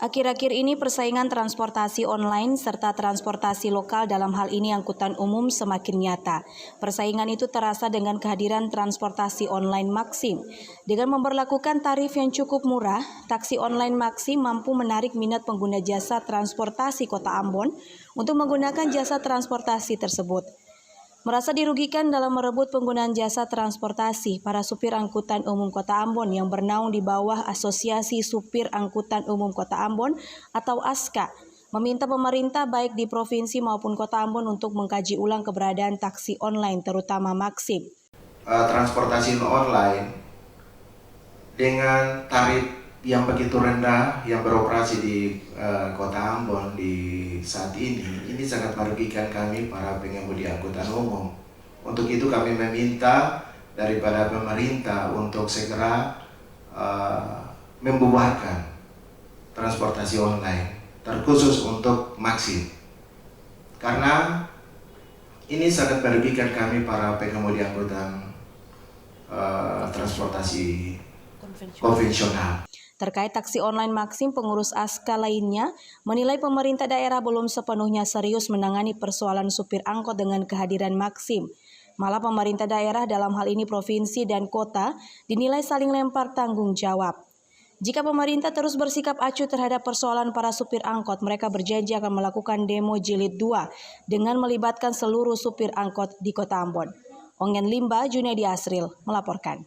Akhir-akhir ini persaingan transportasi online serta transportasi lokal dalam hal ini angkutan umum semakin nyata. Persaingan itu terasa dengan kehadiran transportasi online Maxim. Dengan memberlakukan tarif yang cukup murah, taksi online Maxim mampu menarik minat pengguna jasa transportasi Kota Ambon untuk menggunakan jasa transportasi tersebut. Merasa dirugikan dalam merebut penggunaan jasa transportasi, para supir angkutan umum Kota Ambon yang bernaung di bawah Asosiasi Supir Angkutan Umum Kota Ambon atau ASKA meminta pemerintah baik di provinsi maupun Kota Ambon untuk mengkaji ulang keberadaan taksi online terutama Maxim. Transportasi online dengan tarif yang begitu rendah yang beroperasi di Kota Ambon di saat ini sangat merugikan kami para pengemudi angkutan umum. Untuk itu kami meminta daripada pemerintah untuk segera membubarkan transportasi online, terkhusus untuk Maxim. Karena ini sangat merugikan kami para pengemudi angkutan transportasi konvensional. Terkait taksi online Maxim, pengurus ASKA lainnya menilai pemerintah daerah belum sepenuhnya serius menangani persoalan supir angkot dengan kehadiran Maxim. Malah pemerintah daerah dalam hal ini provinsi dan kota dinilai saling lempar tanggung jawab. Jika pemerintah terus bersikap acuh terhadap persoalan para supir angkot, mereka berjanji akan melakukan demo jilid 2 dengan melibatkan seluruh supir angkot di Kota Ambon. Ongen Limba, Junaidi Asril melaporkan.